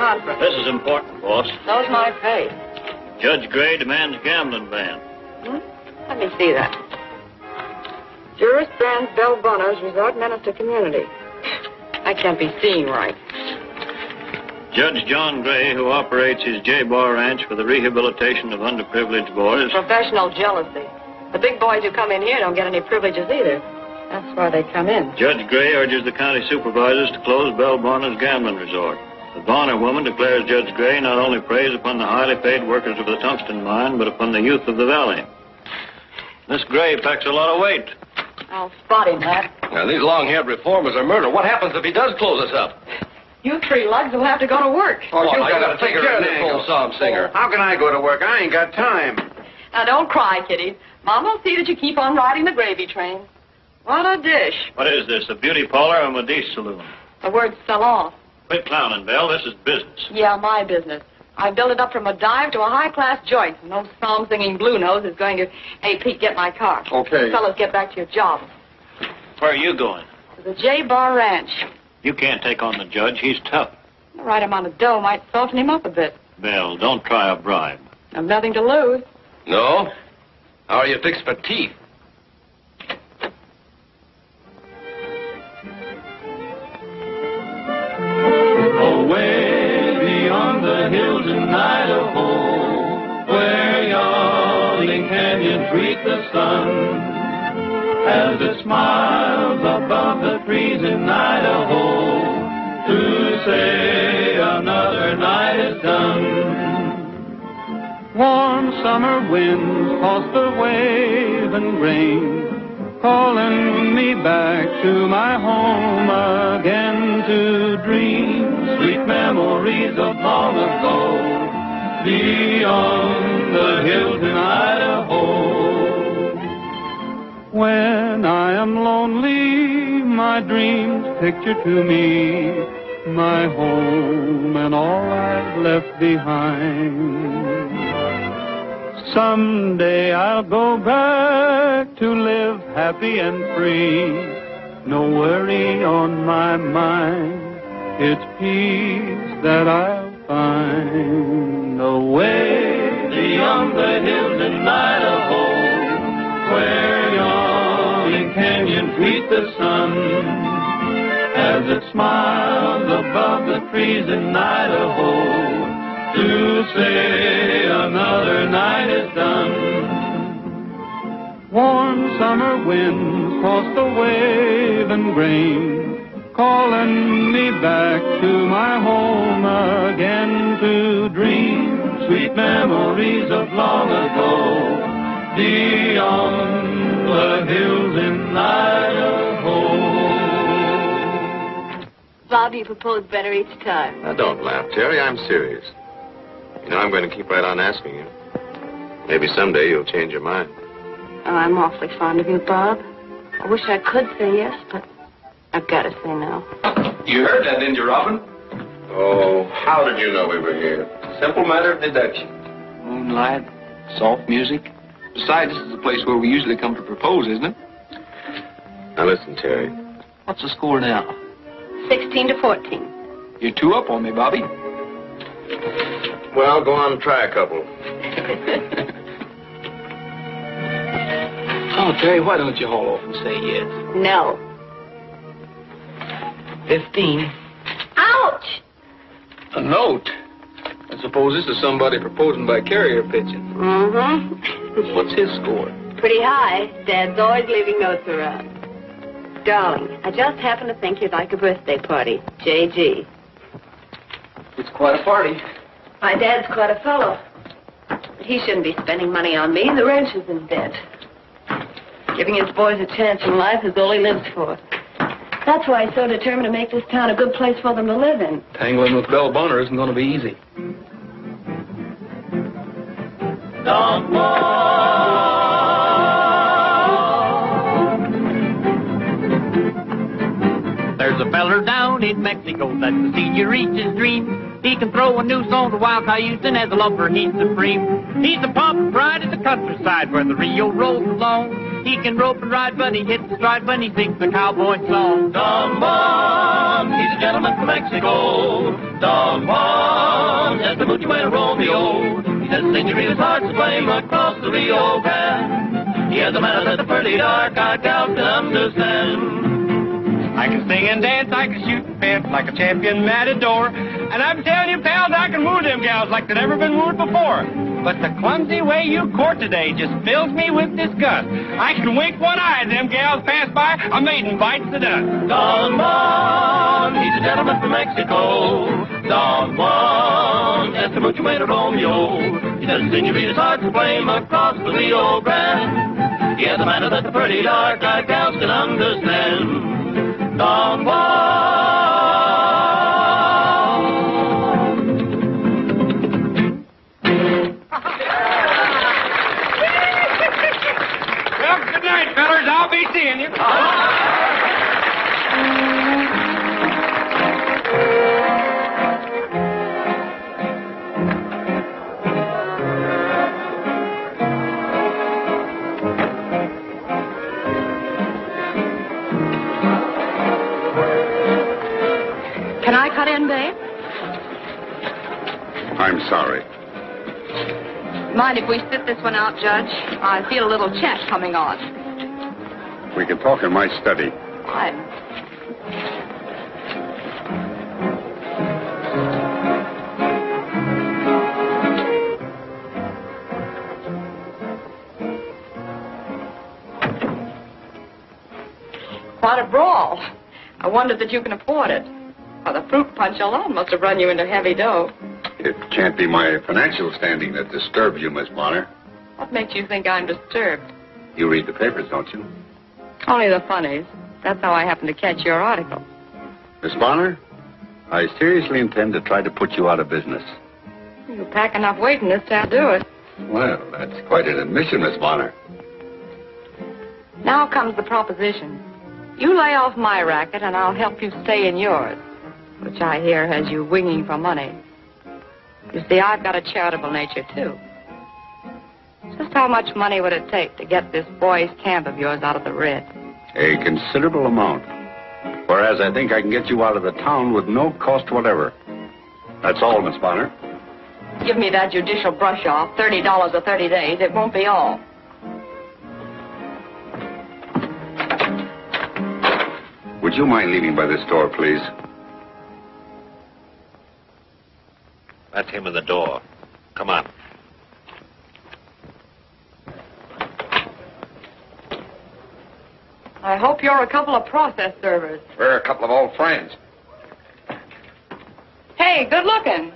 conference. This is important, boss. So's my pay. Judge Gray demands gambling ban. Let me see that. Jurist bans Bell Bonner's resort menace to community. That can't be seen right. Judge John Gray, who operates his J-Bar Ranch for the rehabilitation of underprivileged boys. Professional jealousy. The big boys who come in here don't get any privileges either. That's why they come in. Judge Gray urges the county supervisors to close Bell Bonner's gambling resort. The Bonner woman declares Judge Gray not only preys upon the highly paid workers of the tungsten mine, but upon the youth of the valley. This Gray packs a lot of weight. I'll spot him, Matt. Now, these long-haired reformers are murder. What happens if he does close us up? You three lugs will have to go to work. Oh, you got to take care of this old psalm singer. How can I go to work? I ain't got time. Now, don't cry, kiddies. Mama will see that you keep on riding the gravy train. What a dish. What is this, a beauty parlor or a Modiste saloon? The word salon. Quit clowning, Belle. This is business. Yeah, my business. I built it up from a dive to a high-class joint. No psalm-singing blue nose is going to... Hey, Pete, get my car. Okay. You fellas, get back to your job. Where are you going? To the J-Bar Ranch. You can't take on the judge. He's tough. The right amount of dough might soften him up a bit. Belle, don't try a bribe. I've nothing to lose. No? How are you fixed for teeth? Away beyond the hills in Idaho, where yawning canyons greet the sun, as it smiles above the trees in Idaho, to say another night is done. Warm summer winds toss the waving grain, calling me back to my home again to dream sweet memories of long ago, beyond the hills in Idaho. When I am lonely, my dreams picture to me my home and all I've left behind. Someday I'll go back to live happy and free. No worry on my mind. It's peace that I'll find. Away beyond the hills in Idaho, where yawning canyons greet the sun, as it smiles above the trees in Idaho, to say another night is done. Warm summer winds cross the waving grain, calling me back to my home again to dream sweet memories of long ago, beyond the hills in Idaho. Bob, you propose better each time. Now, don't laugh, Terry. I'm serious. You know, I'm going to keep right on asking you. Maybe someday you'll change your mind. Oh, I'm awfully fond of you, Bob. I wish I could say yes, but I've got to say no. You heard that, didn't you, Robin? Oh, how did you know we were here? Simple matter of deduction. Moonlight, soft music. Besides, this is the place where we usually come to propose, isn't it? Now, listen, Terry. What's the score now? 16-14. You're two up on me, Bobby. Well, go on and try a couple. Oh, Terry, why don't you haul off and say yes? No. 15. Ouch! A note? I suppose this is somebody proposing by carrier pigeon. Mm-hmm. What's his score? Pretty high. Dad's always leaving notes around. Darling, I just happen to think you'd like a birthday party. J.G. It's quite a party. My dad's quite a fellow. But he shouldn't be spending money on me. The ranch is in debt. Giving his boys a chance in life is all he lives for. That's why he's so determined to make this town a good place for them to live in. Tangling with Bell Bonner isn't going to be easy. Don't There's a feller down in Mexico that's the senior reach his dream. He can throw a noose on the wild coyotes and has a love for heat supreme. He's the pomp and pride of the countryside where the Rio rolls along. He can rope and ride, but he hits the stride when he sings the cowboy song. Don Juan, he's a gentleman from Mexico. Don Juan, just a mucho buen Romeo. He says senoritas hearts aflame across the Rio Grande. He has a manner that the pretty dark-eyed gals can understand. I can sing and dance, I can shoot and fence like a champion matador. And I'm telling you, pals, I can woo them gals like they'd never been wooed before. But the clumsy way you court today just fills me with disgust. I can wink one eye as them gals pass by, a maiden bites the dust. Don Juan, he's a gentleman from Mexico. Don Juan, that's the mucho buen Romeo. He does senoritas hearts aflame across the Rio Grande. He has a manner that the pretty dark-eyed gals can understand. Don Juan. Well, good night, fellas. I'll be seeing you. Can I cut in, babe? I'm sorry. Mind if we sit this one out, Judge? I feel a little chat coming on. We can talk in my study. Fine. Quite a brawl. I wonder that you can afford it. Well, the fruit punch alone must have run you into heavy dough. It can't be my financial standing that disturbs you, Miss Bonner. What makes you think I'm disturbed? You read the papers, don't you? Only the funnies. That's how I happened to catch your article. Miss Bonner, I seriously intend to try to put you out of business. You pack enough weight in this to do it. Well, that's quite an admission, Miss Bonner. Now comes the proposition. You lay off my racket and I'll help you stay in yours, which I hear has you winging for money. You see, I've got a charitable nature, too. Just how much money would it take to get this boys' camp of yours out of the red? A considerable amount. Whereas I think I can get you out of the town with no cost whatever. That's all, Miss Bonner. Give me that judicial brush off, $30 or 30 days. It won't be all. Would you mind leaving by this door, please? That's him in the door. Come on. I hope you're a couple of process servers. We're a couple of old friends. Hey, good looking.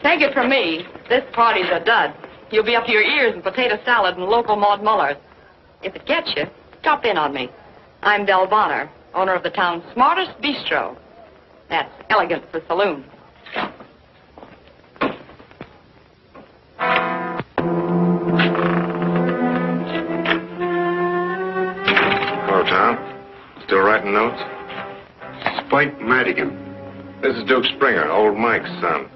Take it from me, this party's a dud. You'll be up to your ears in potato salad and local Maud Mullers. If it gets you, drop in on me. I'm Del Bonner, owner of the town's smartest bistro. That's elegant for saloon. Hello, Tom. Still writing notes? Spike Madigan. This is Duke Springer, old Mike's son.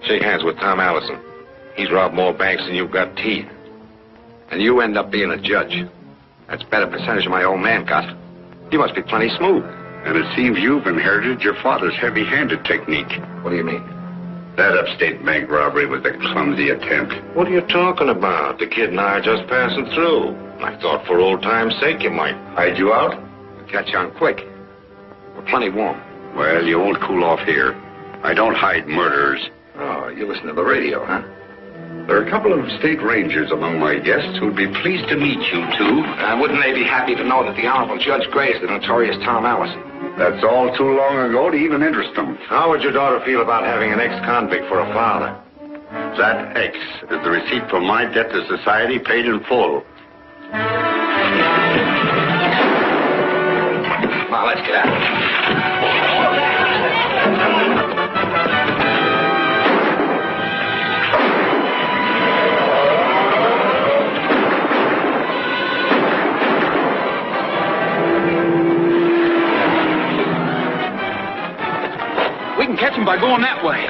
Shake hands with Tom Allison. He's robbed more banks than you've got teeth. And you end up being a judge. That's a better percentage of my old man got. You must be plenty smooth. And it seems you've inherited your father's heavy-handed technique. What do you mean? That upstate bank robbery was a clumsy attempt. What are you talking about? The kid and I are just passing through. I thought for old time's sake you might. Hide you out? We'll catch on quick. We're plenty warm. Well, you won't cool off here. I don't hide murderers. Oh, you listen to the radio, huh? There are a couple of state rangers among my guests who'd be pleased to meet you two. Wouldn't they be happy to know that the Honorable Judge Gray is the notorious Tom Allison? That's all too long ago to even interest them. How would your daughter feel about having an ex-convict for a father? That X is the receipt for my debt to society paid in full. Come on, let's get out. We can catch him by going that way.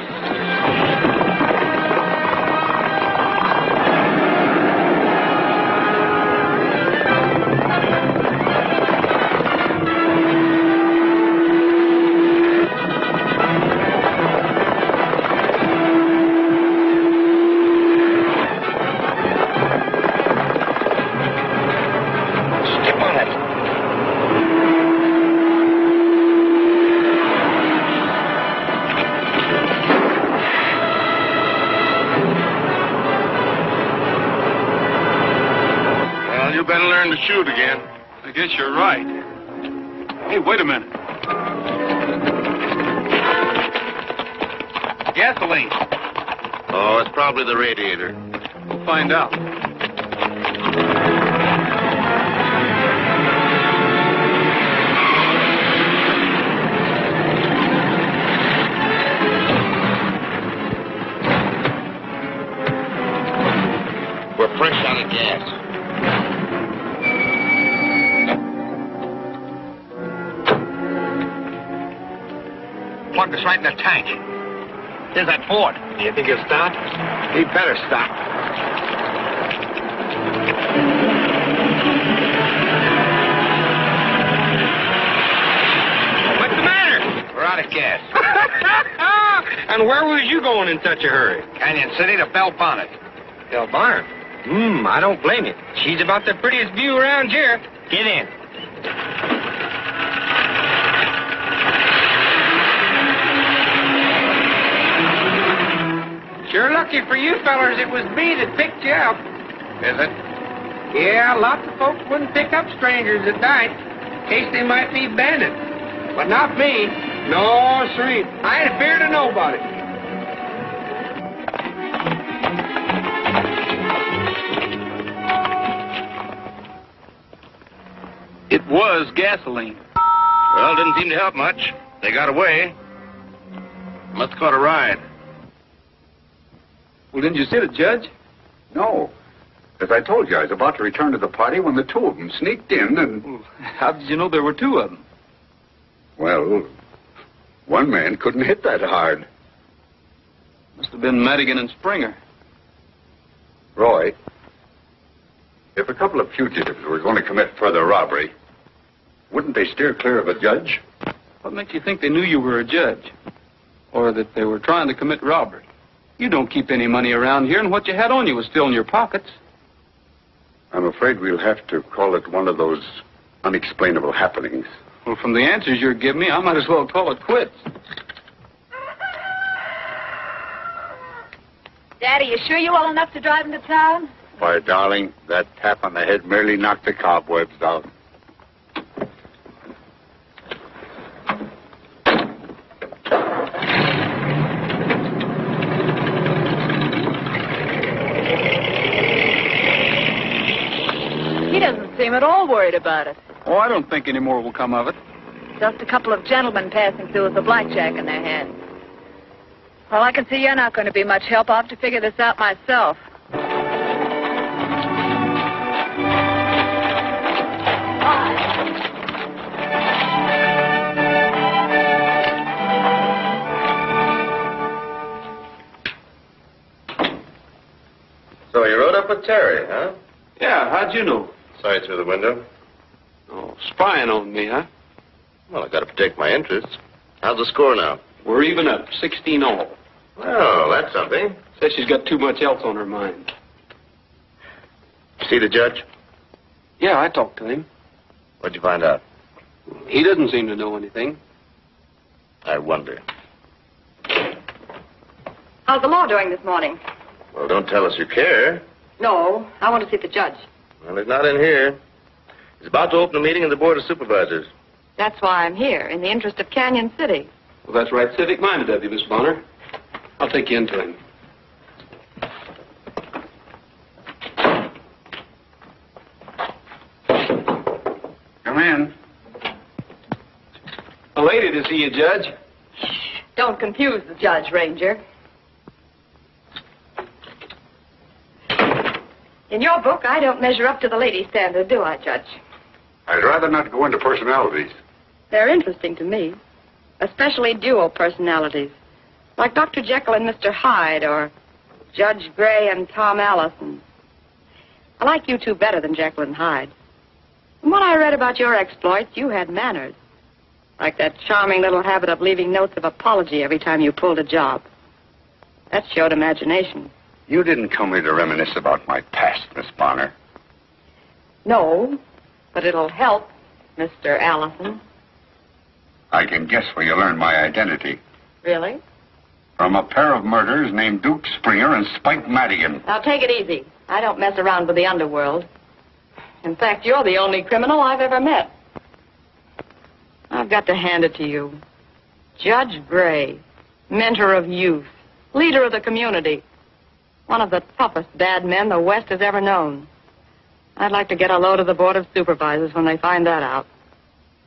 learn to shoot again. I guess you're right. Hey, wait a minute. Gasoline. Oh, it's probably the radiator. We'll find out. We're fresh out of gas. Plugged us right in the tank. Here's that Ford. You think he'll stop? He better stop. What's the matter? We're out of gas. And where was you going in such a hurry? Canyon City to Bell Bonnet. Bell Bonnet? I don't blame you. She's about the prettiest view around here. Get in. Sure lucky for you fellers it was me that picked you up. Is it? Yeah, lots of folks wouldn't pick up strangers at night in case they might be bandits. But not me. No, siree. I ain't afeard of nobody. It was gasoline. Well, didn't seem to help much. They got away. Must have caught a ride. Well, didn't you see the judge? No. As I told you, I was about to return to the party when the two of them sneaked in and... Well, how did you know there were two of them? Well, one man couldn't hit that hard. Must have been Madigan and Springer. Roy, if a couple of fugitives were going to commit further robbery, wouldn't they steer clear of a judge? What makes you think they knew you were a judge? Or that they were trying to commit robbery? You don't keep any money around here, and what you had on you was still in your pockets. I'm afraid we'll have to call it one of those unexplainable happenings. Well, from the answers you're giving me, I might as well call it quits. Daddy, you sure you well enough to drive into town? Why, darling, that tap on the head merely knocked the cobwebs out. He doesn't seem at all worried about it. Oh, I don't think any more will come of it. Just a couple of gentlemen passing through with a blackjack in their hands. Well, I can see you're not going to be much help. I'll have to figure this out myself. So you rode up with Terry, huh? Yeah, how'd you know? Saw you through the window. Oh, spying on me, huh? Well, I got to protect my interests. How's the score now? We're even up, 16 all. Well, that's something. Says she's got too much else on her mind. See the judge? Yeah, I talked to him. What'd you find out? He doesn't seem to know anything. I wonder. How's the law doing this morning? Well, don't tell us you care. No, I want to see the judge. Well, he's not in here. He's about to open a meeting of the Board of Supervisors. That's why I'm here, in the interest of Canyon City. Well, that's right, civic-minded of you, Miss Bonner. I'll take you into him. Come in. A lady to see you, Judge. Don't confuse the judge, Ranger. In your book, I don't measure up to the lady standard, do I, Judge? I'd rather not go into personalities. They're interesting to me, especially dual personalities, like Dr. Jekyll and Mr. Hyde, or Judge Gray and Tom Allison. I like you two better than Jekyll and Hyde. From what I read about your exploits, you had manners, like that charming little habit of leaving notes of apology every time you pulled a job. That showed imagination. You didn't come here to reminisce about my past, Miss Bonner. No, but it'll help, Mr. Allison. I can guess where you learned my identity. Really? From a pair of murderers named Duke Springer and Spike Madigan. Now, take it easy. I don't mess around with the underworld. In fact, you're the only criminal I've ever met. I've got to hand it to you. Judge Gray, mentor of youth, leader of the community, one of the toughest bad men the West has ever known. I'd like to get a load of the Board of Supervisors when they find that out.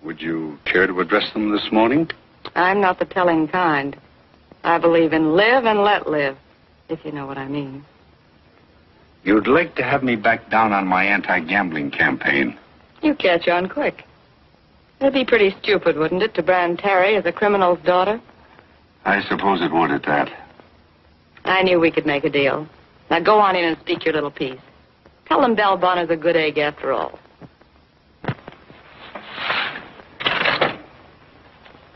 Would you care to address them this morning? I'm not the telling kind. I believe in live and let live, if you know what I mean. You'd like to have me back down on my anti-gambling campaign. You catch on quick. It'd be pretty stupid, wouldn't it, to brand Terry as a criminal's daughter? I suppose it would at that. I knew we could make a deal. Now go on in and speak your little piece. Tell them Belle Bonner's a good egg after all.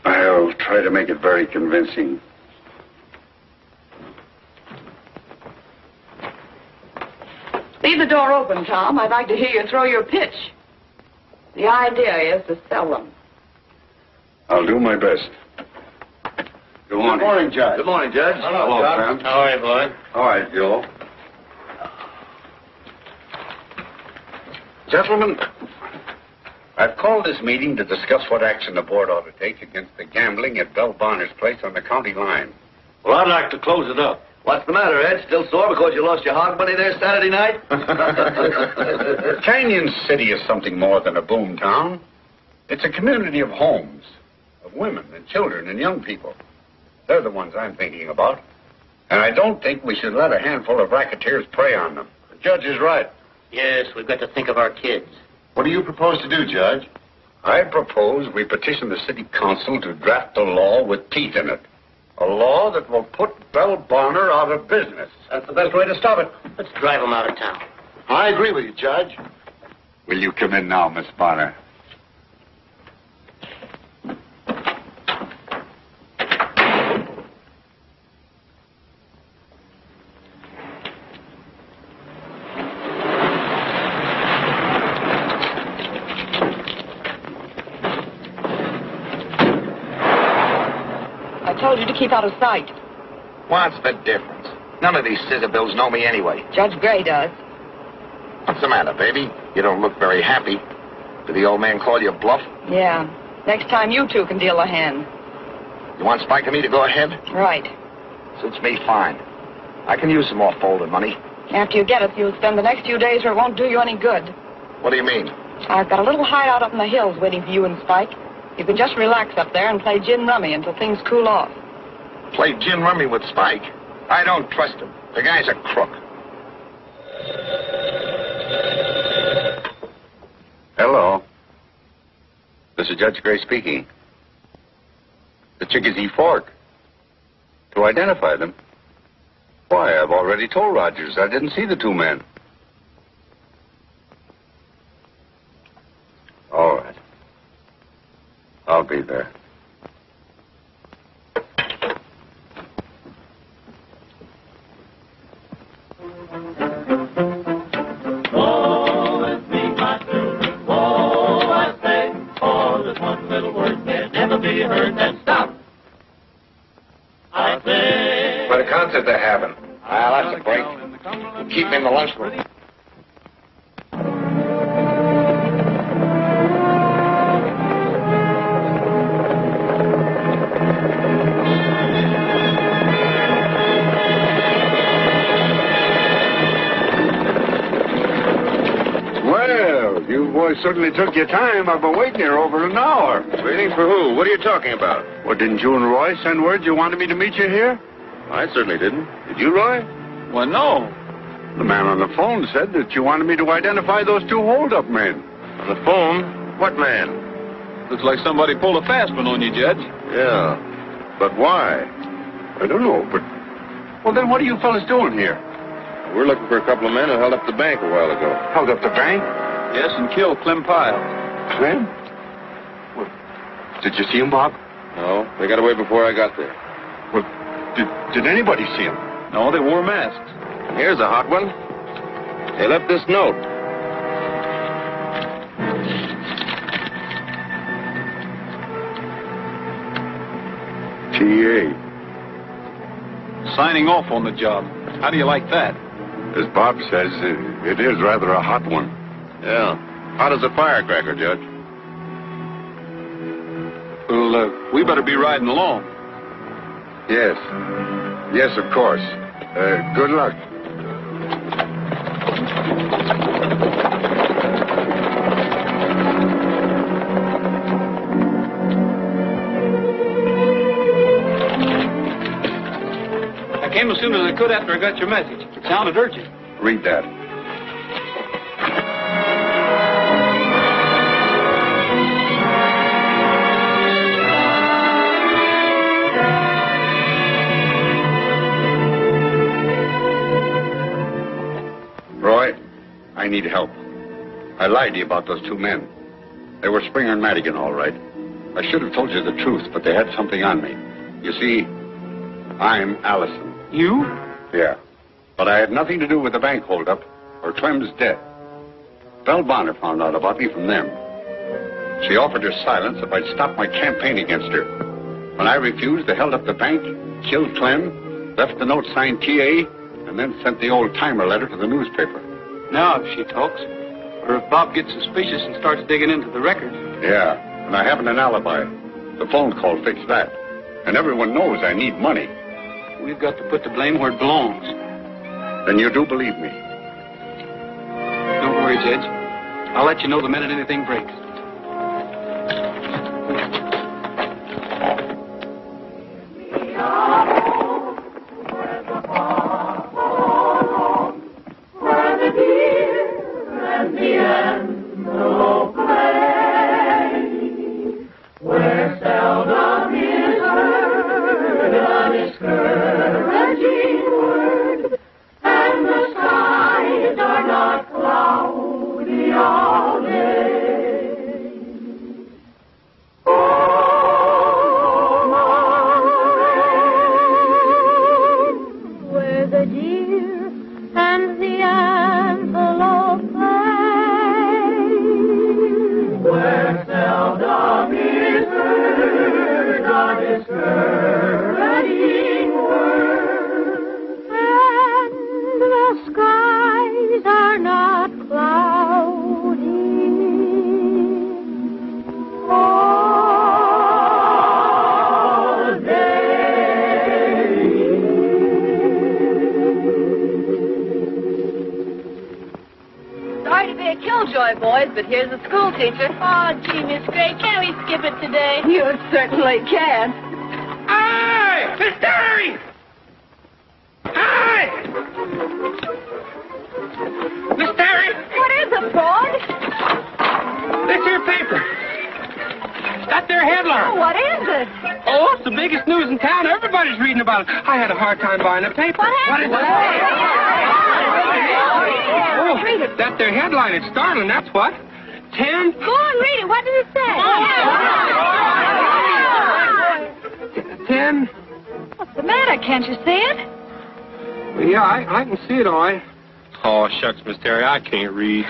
I'll try to make it very convincing. Leave the door open, Tom. I'd like to hear you throw your pitch. The idea is to sell them. I'll do my best. Good morning. Good morning, Judge. Good morning, Judge. Hello, Sam. How are you, boy? All right, Joe. Gentlemen, I've called this meeting to discuss what action the board ought to take against the gambling at Belle Bonner's place on the county line. Well, I'd like to close it up. What's the matter, Ed? Still sore because you lost your hog money there Saturday night? Canyon City is something more than a boom town. It's a community of homes, of women and children and young people. They're the ones I'm thinking about. And I don't think we should let a handful of racketeers prey on them. The judge is right. Yes, we've got to think of our kids. What do you propose to do, Judge? I propose we petition the city council to draft a law with teeth in it. A law that will put Belle Bonner out of business. That's the best way to stop it. Let's drive them out of town. I agree with you, Judge. Will you come in now, Miss Bonner? I told you to keep out of sight. What's the difference? None of these scissor bills know me anyway. Judge Gray does. What's the matter, baby? You don't look very happy. Did the old man call you a bluff? Yeah. Next time you two can deal a hand. You want Spike and me to go ahead? Right. Suits me fine. I can use some more folded money. After you get it, you'll spend the next few days where it won't do you any good. What do you mean? I've got a little hideout up in the hills waiting for you and Spike. You can just relax up there and play gin rummy until things cool off. Play gin rummy with Spike? I don't trust him. The guy's a crook. Hello. This is Judge Gray speaking. The Chickasee Fork. To identify them? Why, I've already told Rogers I didn't see the two men. All right. I'll be there. What a concert they're having. Well, that's a break. We'll keep him in the lunchroom. Well, you boys certainly took your time. I've been waiting here over an hour. Waiting for who? What are you talking about? Well, didn't you and Roy send word you wanted me to meet you here? I certainly didn't. Did you, Roy? Well, no. The man on the phone said that you wanted me to identify those two hold-up men. On the phone? What man? Looks like somebody pulled a fast one on you, Judge. Yeah. But why? I don't know, but... Well, then what are you fellas doing here? We're looking for a couple of men who held up the bank a while ago. Held up the bank? Yes, and killed Clem Pyle. Clem? Well, did you see him, Bob? No, they got away before I got there. Well, did anybody see him? No, they wore masks. Here's a hot one. They left this note. T.A. Signing off on the job. How do you like that? As Bob says, it is rather a hot one. Yeah. How does a firecracker, Judge? Well, we better be riding along. Yes. Yes, of course. Good luck. I came as soon as I could after I got your message. It sounded urgent. Read that. Roy, I need help. I lied to you about those two men. They were Springer and Madigan, all right. I should have told you the truth, but they had something on me. You see, I'm Allison. You? Yeah. But I had nothing to do with the bank holdup or Clem's death. Belle Bonner found out about me from them. She offered her silence if I'd stop my campaign against her. When I refused, they held up the bank, killed Clem, left the note signed T.A., and then sent the old-timer letter to the newspaper. Now, if she talks, or if Bob gets suspicious and starts digging into the records. Yeah, and I haven't an alibi. The phone call fixed that. And everyone knows I need money. We've got to put the blame where it belongs. Then you do believe me? Don't worry, Judge. I'll let you know the minute anything breaks. But here's a school teacher. Oh, gee, Miss Gray, can't we skip it today? You certainly can. Hi! Miss Terry! Hi! Miss Terry! What is it, Frog? This here paper. It's got their headline. Oh, what is it? Oh, it's the biggest news in town. Everybody's reading about it. I had a hard time buying the paper. What is it? Oh, read it. That's their headline. It's startling, that's what. 10. Go on, read it. What does it say? 10. What's the matter? Can't you see it? Well, yeah, I can see it all right. Oh, shucks, Miss Terry, I can't read.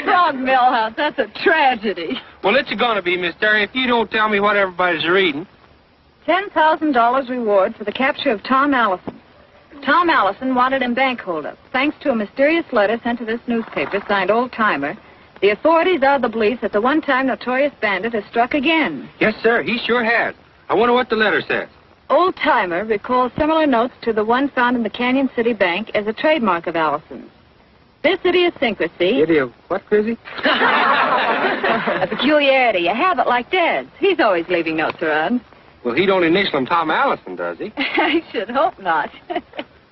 Frog Millhouse, that's a tragedy. Well, it's gonna be, Miss Terry, if you don't tell me what everybody's reading. $10,000 reward for the capture of Tom Allison. Tom Allison wanted in bank holdup. Thanks to a mysterious letter sent to this newspaper signed Old Timer, the authorities are of the belief that the one-time notorious bandit has struck again. Yes, sir, he sure has. I wonder what the letter says. Old Timer recalls similar notes to the one found in the Canyon City Bank as a trademark of Allison's. This idiosyncrasy... What, Chrissy? a peculiarity, a habit like Dad's. He's always leaving notes around. Well, he don't initial him Tom Allison, does he? I should hope not.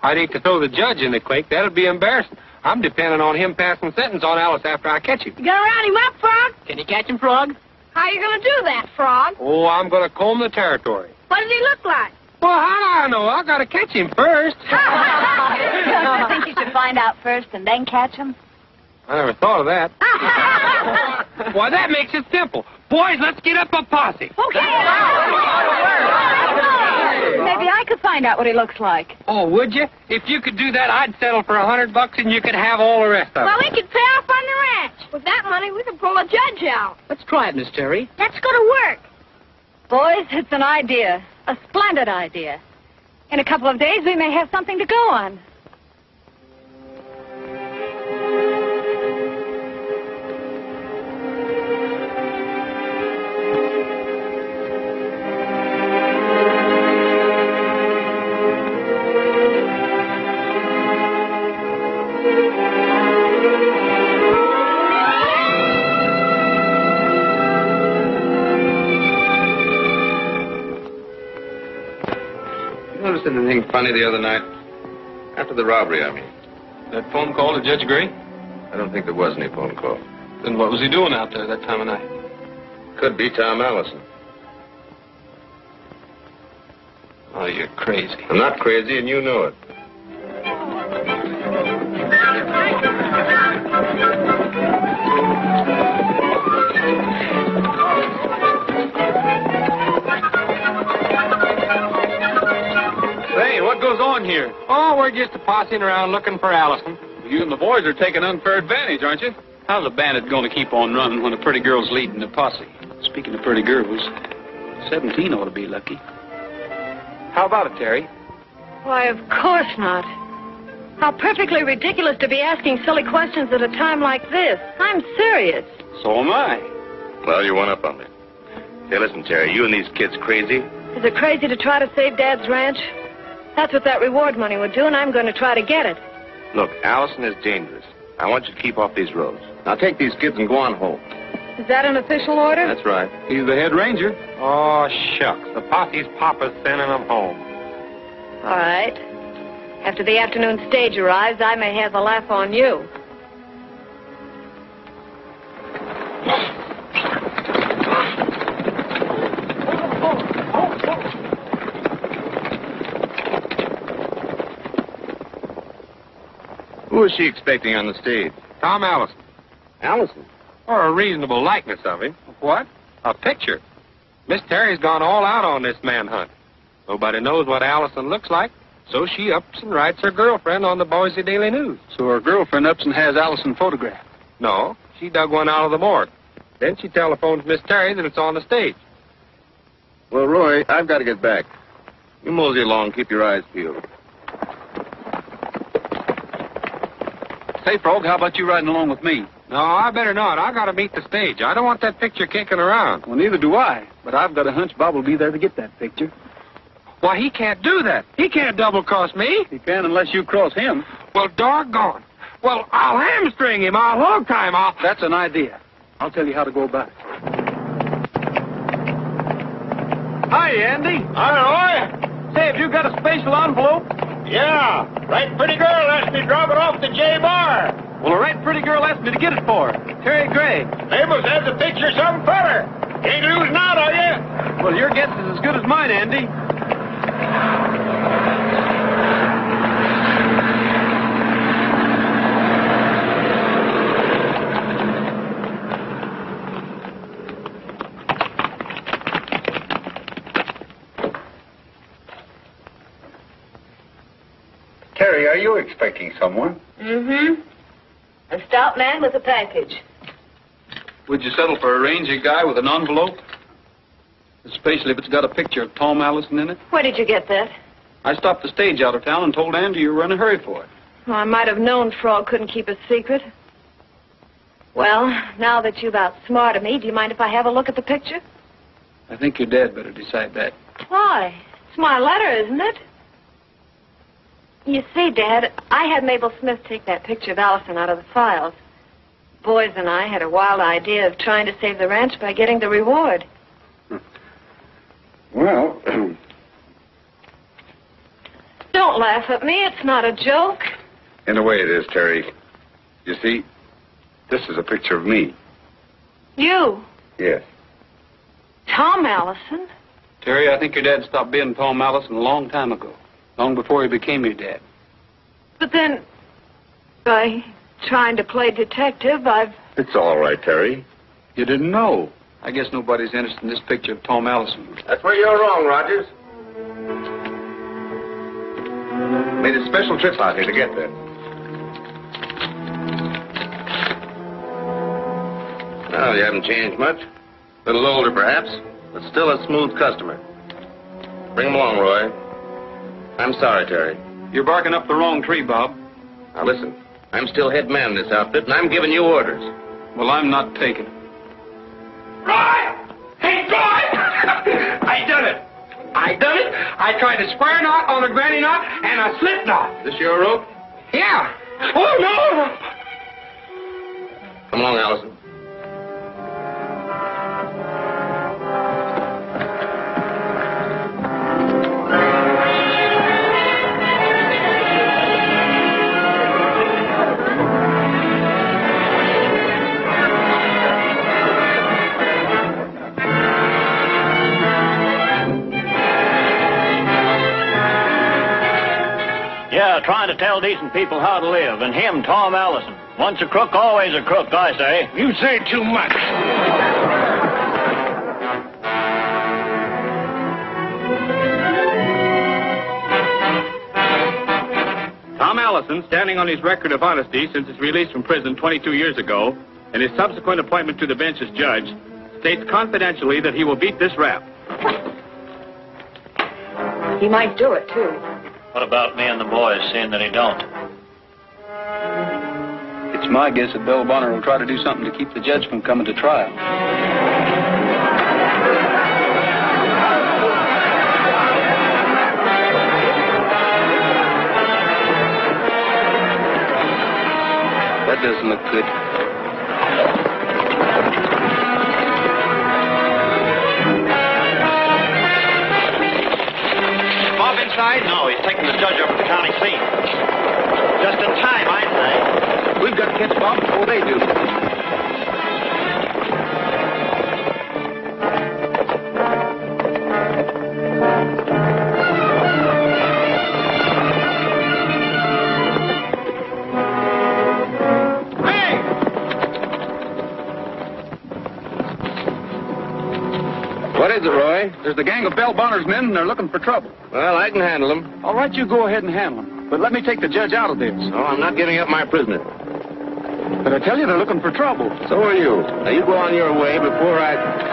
I'd hate to throw the judge in the quake. That'd be embarrassing. I'm depending on him passing sentence on Alice after I catch him. You gonna round him up, Frog? Can you catch him, Frog? How you gonna do that, Frog? Oh, I'm gonna comb the territory. What does he look like? Well, how do I know? I gotta catch him first. Don't you think you should find out first and then catch him? I never thought of that. Why, that makes it simple. Boys, let's get up a posse. Okay. Maybe I could find out what he looks like. Oh, would you? If you could do that, I'd settle for $100 and you could have all the rest of it. Well, we could pay off on the ranch. With that money, we could pull a judge out. Let's try it, Miss Terry. Let's go to work. Boys, it's an idea. A splendid idea. In a couple of days, we may have something to go on. anything funny the other night? After the robbery, I mean. That phone call to Judge Gray? I don't think there was any phone call. Then what was he doing out there that time of night? Could be Tom Allison. Oh, you're crazy. I'm not crazy, and you know it. Say, what goes on here? Oh, we're just posseing around looking for Allison. You and the boys are taking unfair advantage, aren't you? How's a bandit going to keep on running when a pretty girl's leading the posse? Speaking of pretty girls, 17 ought to be lucky. How about it, Terry? Why, of course not. How perfectly ridiculous to be asking silly questions at a time like this. I'm serious. So am I. Well, you went up on me. Hey, listen, Terry, you and these kids crazy? Is it crazy to try to save Dad's ranch? That's what that reward money would do, and I'm going to try to get it. Look, Allison is dangerous. I want you to keep off these roads. Now take these kids and go on home. Is that an official order? That's right. He's the head ranger. Oh, shucks. The posse's papa's sending them home. All right. After the afternoon stage arrives, I may have the laugh on you. Who is she expecting on the stage? Tom Allison. Allison? Or a reasonable likeness of him. What? A picture. Miss Terry's gone all out on this manhunt. Nobody knows what Allison looks like, so she ups and writes her girlfriend on the Boise Daily News. So her girlfriend ups and has Allison photographed. No, she dug one out of the morgue. Then she telephones Miss Terry that it's on the stage. Well, Roy, I've got to get back. You mosey along, keep your eyes peeled. Say, Frog, how about you riding along with me? No, I better not. I got to beat the stage. I don't want that picture kicking around. Well, neither do I. But I've got a hunch Bob will be there to get that picture. Why, he can't do that. He can't double-cross me. He can unless you cross him. Well, doggone. Well, I'll hamstring him. I'll hog tie him. That's an idea. I'll tell you how to go about it. Hi, Andy. Hi, Roy. Say, have you got a special envelope? Yeah. Right pretty girl asked me to drop it off to J Bar. Well, a right pretty girl asked me to get it for her. Terry Gray. Mabel says the picture's some feller. Ain't losing out, are you? Well, your guess is as good as mine, Andy. Terry, are you expecting someone? Mm-hmm. A stout man with a package. Would you settle for a rangy guy with an envelope? Especially if it's got a picture of Tom Allison in it? Where did you get that? I stopped the stage out of town and told Andy you were in a hurry for it. Well, I might have known Frog couldn't keep a secret. Well, now that you've outsmarted me, do you mind if I have a look at the picture? I think your dad better decide that. Why? It's my letter, isn't it? You see, Dad, I had Mabel Smith take that picture of Allison out of the files. Boys and I had a wild idea of trying to save the ranch by getting the reward. Well, Don't laugh at me. It's not a joke. in a way it is, Terry. You see, this is a picture of me. You, Yes. Tom Allison? Terry, I think your dad stopped being Tom Allison a long time ago. Long before he became your dad. But then, by trying to play detective, It's all right, Terry. You didn't know. I guess nobody's interested in this picture of Tom Allison. That's where you're wrong, Rogers. Made a special trip out here to get this. Well, you haven't changed much. A little older, perhaps, but still a smooth customer. Bring him along, Roy. I'm sorry, Terry. You're barking up the wrong tree, Bob. Now, listen. I'm still head man in this outfit, and I'm giving you orders. Well, I'm not taking. Roy! Hey, Roy! I done it. I tried a square knot on a granny knot and a slip knot. This your rope? Yeah. Oh, no! Come along, Allison. Yeah, trying to tell decent people how to live. And him, Tom Allison. Once a crook, always a crook, I say. You say too much. Tom Allison, standing on his record of honesty since his release from prison 22 years ago, and his subsequent appointment to the bench as judge, states confidentially that he will beat this rap. He might do it, too. What about me and the boys, seeing that he don't? It's my guess that Bell Bonner will try to do something to keep the judge from coming to trial. That doesn't look good. Bob inside? No, he's taking the judge up to the county scene. Just in time, I'd say. We've got to catch Bob before they do. What is it, Roy? There's the gang of Bell Bonner's men, and they're looking for trouble. Well, I can handle them. All right, you go ahead and handle them. But let me take the judge out of this. No, I'm not giving up my prisoner. But I tell you, they're looking for trouble. So are you. Now, you go on your way before I...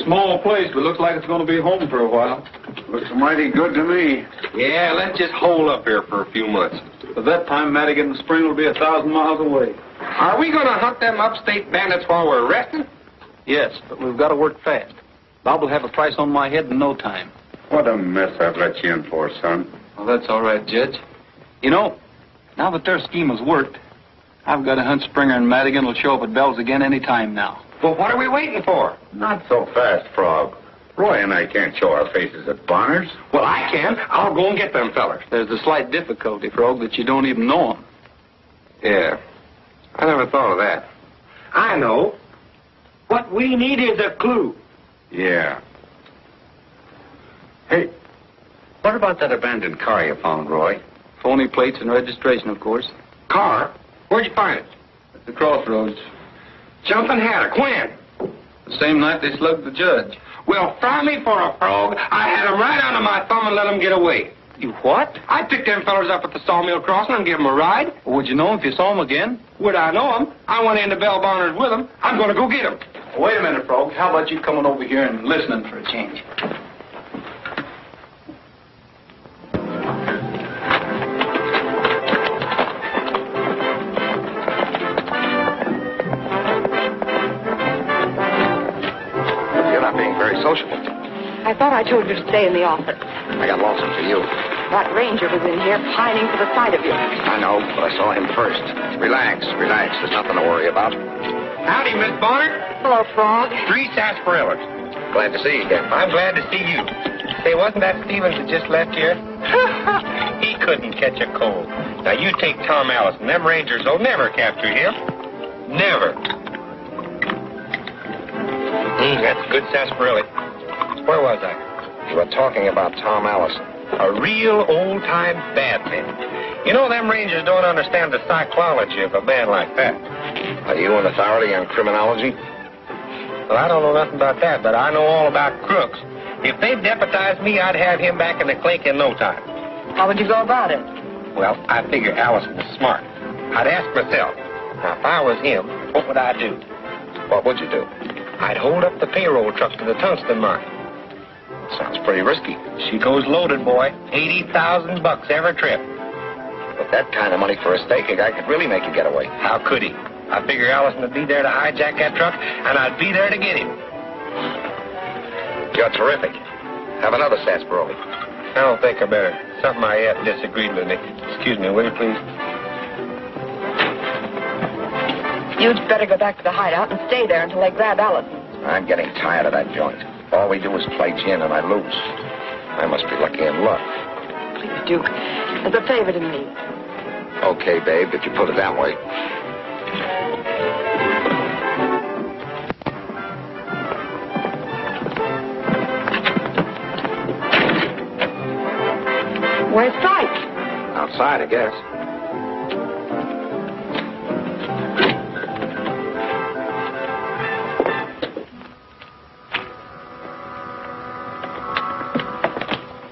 Small place, but looks like it's going to be home for a while. Looks mighty good to me. Yeah, let's just hole up here for a few months. By that time, Madigan and Spring will be 1,000 miles away. Are we going to hunt them upstate bandits while we're resting? Yes, but we've got to work fast. Bob will have a price on my head in no time. What a mess I've let you in for, son. Well, that's all right, Judge. You know, now that their scheme has worked, I've got to hunt Springer and Madigan will show up at Bell's again any time now. Well, what are we waiting for? Not so fast, Frog. Roy and I can't show our faces at Bonner's. Well, I can. I'll go and get them fellers. There's a slight difficulty, Frog, that you don't even know them. Yeah. I never thought of that. I know. What we need is a clue. Yeah. Hey, what about that abandoned car you found, Roy? Phony plates and registration, of course. Car? Where'd you find it? At the crossroads. Jumping Hatter. When? The same night they slugged the judge. Well, fry me for a frog. I had them right under my thumb and let them get away. You what? I picked them fellers up at the sawmill crossing and give them a ride. Well, would you know if you saw them again? Would I know them? I went into Bell Bonner's with them. I'm going to go get them. Wait a minute, Frog. How about you coming over here and listening for a change? You're not being very sociable. I thought I told you to stay in the office. I got lonesome for you. That ranger was in here pining for the sight of you. I know, but I saw him first. Relax. There's nothing to worry about. Howdy, Miss Bonner. Hello, Frog. 3 sarsaparillas. Glad to see you again. I'm glad to see you. Say, wasn't that Stevens that just left here? He couldn't catch a cold. Now, you take Tom Allison. Them Rangers will never capture him. Never. That's good sarsaparilla. Where was I? You were talking about Tom Allison. A real old-time bad man. You know, them Rangers don't understand the psychology of a man like that. Are you an authority on criminology? Well, I don't know nothing about that, but I know all about crooks. If they deputized me, I'd have him back in the clink in no time. How would you go about it? Well, I figure Allison was smart. I'd ask myself, now, if I was him, what would I do? What would you do? I'd hold up the payroll truck to the tungsten mine. Sounds pretty risky. She goes loaded, boy. $80,000 every trip. With that kind of money for a stake, a guy could really make a getaway. How could he? I figure Allison would be there to hijack that truck, and I'd be there to get him. You're terrific. Have another sarsaparilla. I don't think I better. Something I ate disagreed with me. Excuse me, will you please? You'd better go back to the hideout and stay there until they grab Allison. I'm getting tired of that joint. All we do is play gin, and I lose. I must be lucky in luck. Please, Duke, as a favor to me. Okay, babe, if you put it that way. Where's Sykes? Outside, I guess.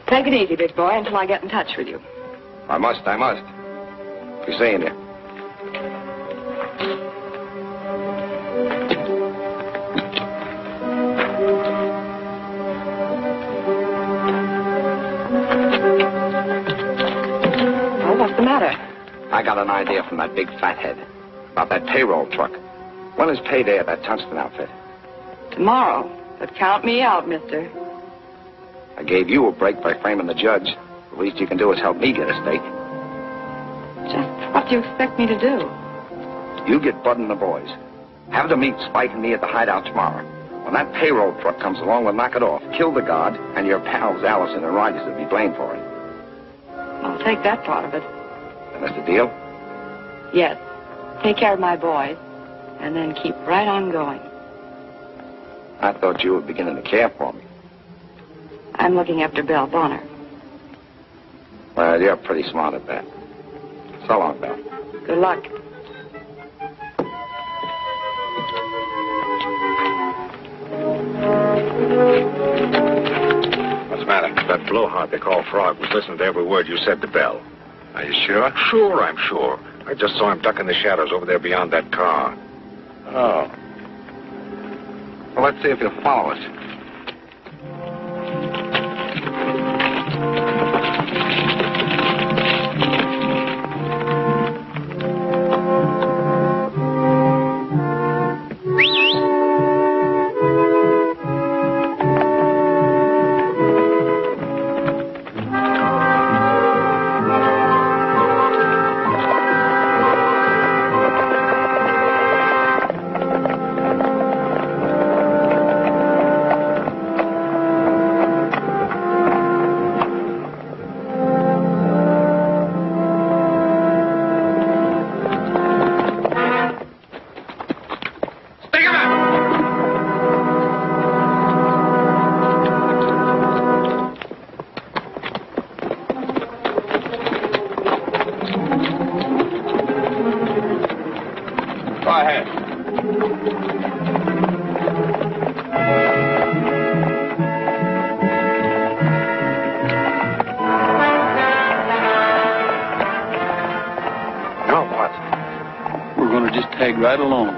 Take it easy, big boy, until I get in touch with you. I must. Be seeing you. Well, what's the matter? I got an idea from that big fathead about that payroll truck. When is payday at that tungsten outfit? Tomorrow. But count me out, mister. I gave you a break by framing the judge. The least you can do is help me get a stake. Just what do you expect me to do? You get Bud and the boys. Have them meet Spike and me at the hideout tomorrow. When that payroll truck comes along, we'll knock it off. Kill the guard, and your pals Allison and Rogers will be blamed for it. I'll take that part of it. And that's the deal? Yes. Take care of my boys, and then keep right on going. I thought you were beginning to care for me. I'm looking after Belle Bonner. Well, you're pretty smart at that. So long, Belle. Good luck. What's the matter? That blowhard they call Frog was listening to every word you said to Belle. Are you sure? Sure, I'm sure. I just saw him duck in the shadows over there beyond that car. Oh. Well, let's see if he'll follow us. Right along.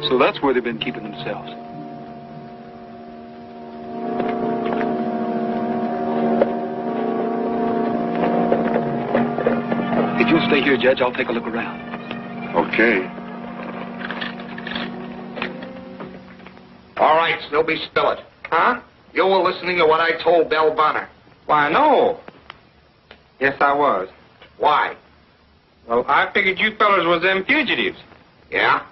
So that's where they've been keeping themselves. you'll stay here, Judge, I'll take a look around. Okay. All right, Snoopy, spill it. Huh? You were listening to what I told Belle Bonner. Why, no. Yes, I was. Why? Well, I figured you fellas was them fugitives. Yeah?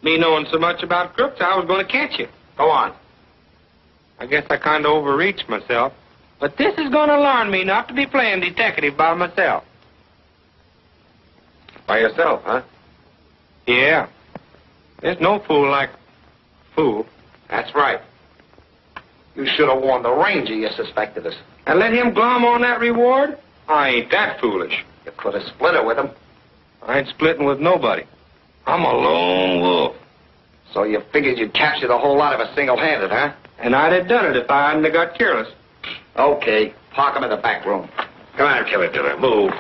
Me knowing so much about crooks, I was going to catch you. Go on. I guess I kind of overreached myself. But this is going to learn me not to be playing detective by myself. By yourself, huh? Yeah. There's no fool like fool. That's right. You should have warned the ranger you suspected us. And let him glom on that reward? I ain't that foolish. You could have split it with him. I ain't splitting with nobody. I'm a lone wolf. So you figured you'd capture the whole lot of us single-handed, huh? And I'd have done it if I hadn't have got careless. Okay. Park him in the back room. Come on, Killer Diller. Move.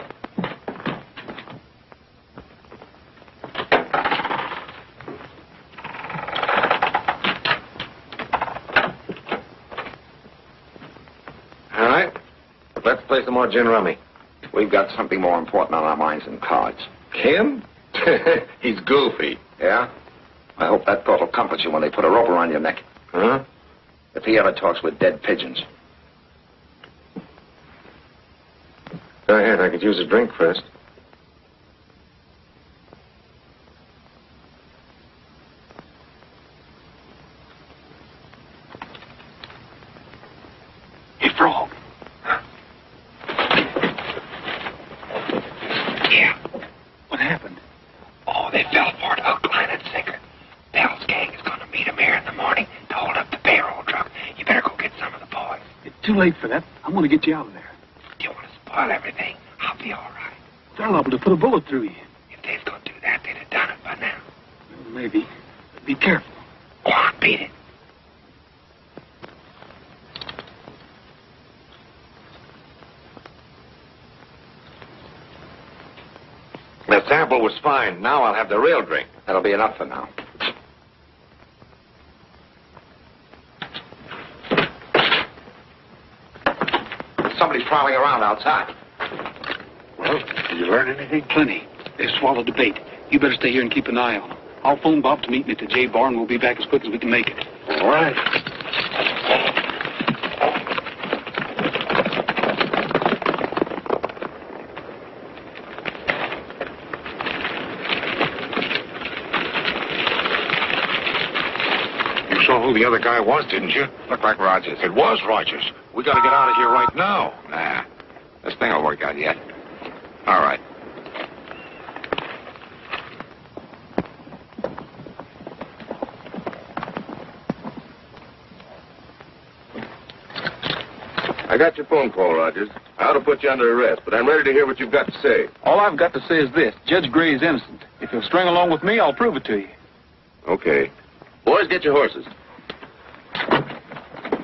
All right. Let's play some more gin rummy. We've got something more important on our minds than cards. Him? He's goofy. Yeah? I hope that thought will comfort you when they put a rope around your neck. Huh? If he ever talks with dead pigeons. Go ahead. I could use a drink first. Hey, Frog. Yeah. What happened? Oh, they fell for it, hook, line, and sinker. Bell's gang is going to meet him here in the morning to hold up the payroll truck. You better go get some of the boys. It's too late for that. I'm going to get you out of there. Do you want to spoil everything? I'll be all right. They're liable to put a bullet through you. If they was going to do that, they'd have done it by now. Well, maybe. But be careful. Go on, beat it. The sample was fine. Now I'll have the real drink. That'll be enough for now. Somebody's prowling around outside. Well, did you learn anything? Plenty. They've swallowed the bait. You better stay here and keep an eye on them. I'll phone Bob to meet me at the J Bar, and we'll be back as quick as we can make it. All right. You saw who the other guy was, didn't you? Looked like Rogers. It was Rogers. We got to get out of here right now. Nah. This thing will work out yet. All right. I got your phone call, Rogers. I ought to put you under arrest, but I'm ready to hear what you've got to say. All I've got to say is this. Judge Gray is innocent. If you'll string along with me, I'll prove it to you. Okay. Boys, get your horses.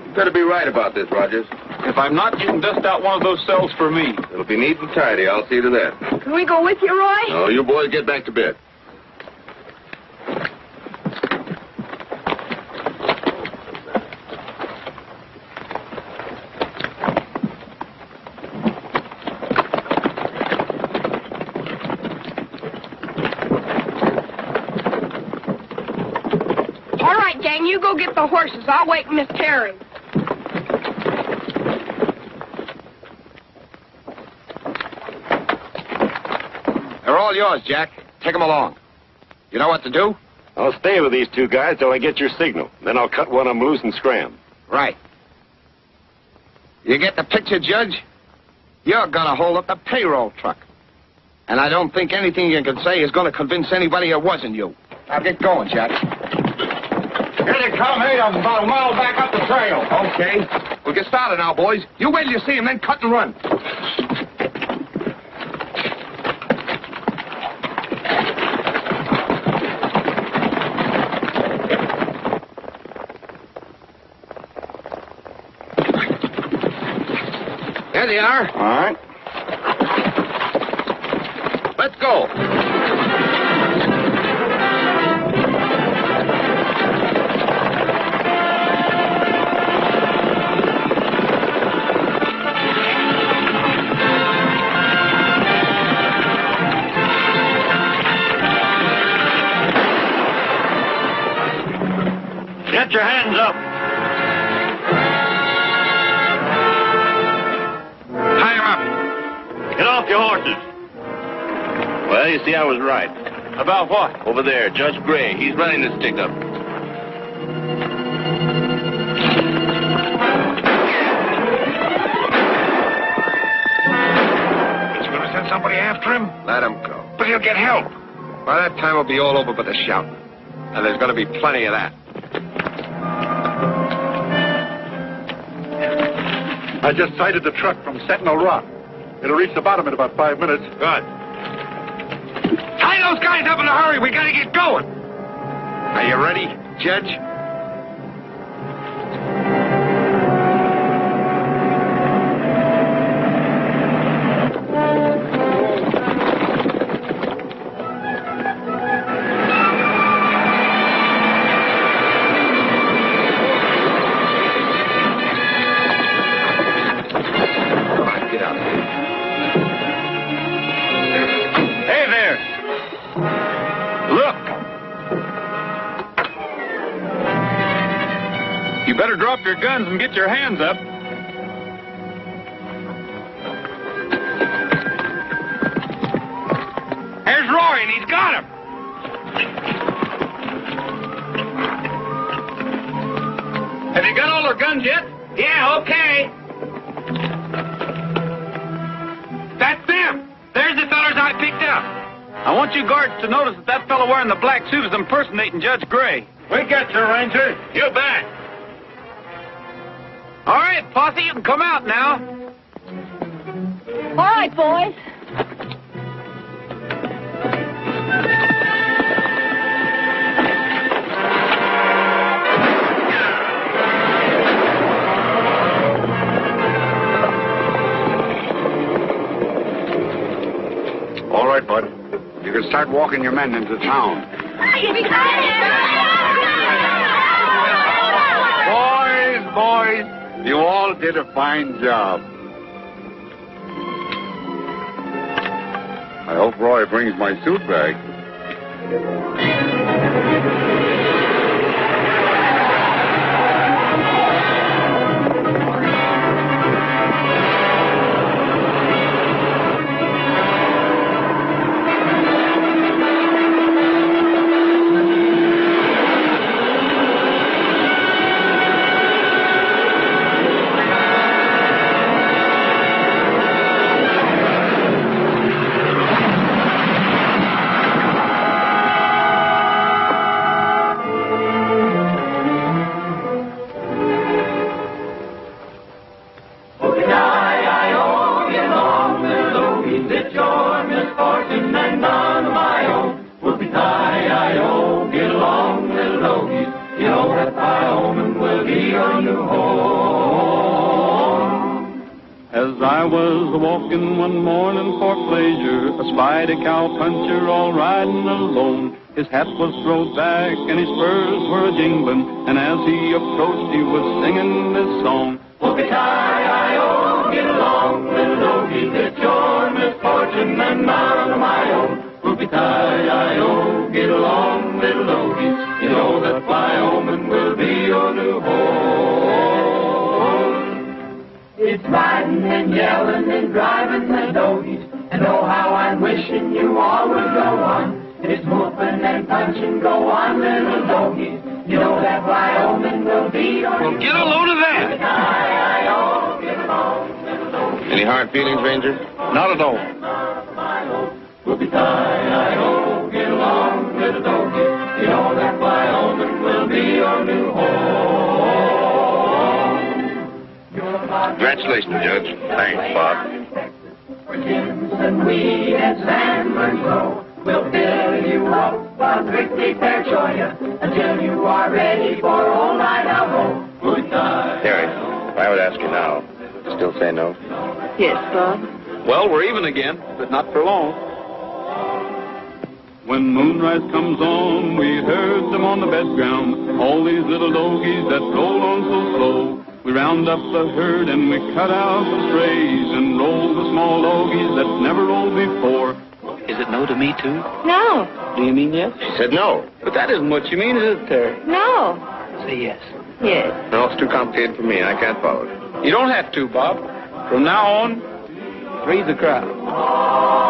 You better be right about this, Rogers. If I'm not, you can dust out one of those cells for me. It'll be neat and tidy. I'll see to that. Can we go with you, Roy? No, you boys get back to bed. All right, gang, you go get the horses. I'll wake Miss Terry. They're all yours, Jack. Take them along. You know what to do? I'll stay with these two guys till I get your signal. Then I'll cut one of them loose and scram. Right. You get the picture, Judge? You're gonna hold up the payroll truck. And I don't think anything you can say is gonna convince anybody it wasn't you. Now get going, Jack. Here they come. Hey, I'm about a mile back up the trail. Okay. We'll get started now, boys. You wait till you see him, then cut and run. There they are. All right. Let's go. off your horses. Well, you see, I was right. About what? Over there, Judge Gray. He's running this stick-up. Send somebody after him? Let him go. But he'll get help. By that time, it'll be all over but the shouting. And there's going to be plenty of that. I just sighted the truck from Sentinel Rock. It'll reach the bottom in about 5 minutes. Good. Tie those guys up in a hurry. We got to get going. Are you ready, Judge? Better drop your guns and get your hands up. Here's Roy, and he's got him. Have you got all our guns yet? Yeah, okay. That's them. There's the fellas I picked up. I want you guards to notice that fellow wearing the black suit is impersonating Judge Gray. We get you, Ranger. You bet. All right, posse, you can come out now. All right, boys. All right, bud. You can start walking your men into town. Boys, you all did a fine job. I hope Roy brings my suit back. Walking one morning for pleasure, espied a cowpuncher all riding alone. His hat was thrown back and his spurs were a-jingling, and as he approached he was singing this song. Whoopie-tie-I-O, get along, little doggies, it's your misfortune and none of my own. Whoopie-tie-I-O, get along, little doggies, you know that Wyoming will be your new home. It's riding and yelling and driving the doggies, and oh how I'm wishing you all would go on. It's whooping and punching, go on, little doggies, you know that Wyoming will be your Well, get a load of that. Whoopie-tie-I-O, get along, little doggies. Any hard feelings, Ranger? Not at all. Whoopie-tie-I-O, get along, little doggies, you know that Wyoming will be your new home. Congratulations, Judge. Thanks, Bob. For Jimson, weed and San grow. We'll fill you up on strictly fair joy until you are ready for old Idaho. Terry, if I would ask you now, you still say no? Yes, Bob. Well, we're even again, but not for long. When moonrise comes on, we herd them on the bed ground, all these little doggies that roll on so slow. We round up the herd and we cut out the strays and roll the small doggies that never rolled before. Is it no to me, too? No. Do you mean yes? She said no. But that isn't what you mean, is it, Terry? No. Say yes. Yes. No, it's too complicated for me. I can't follow it. You don't have to, Bob. From now on, Three's a crowd.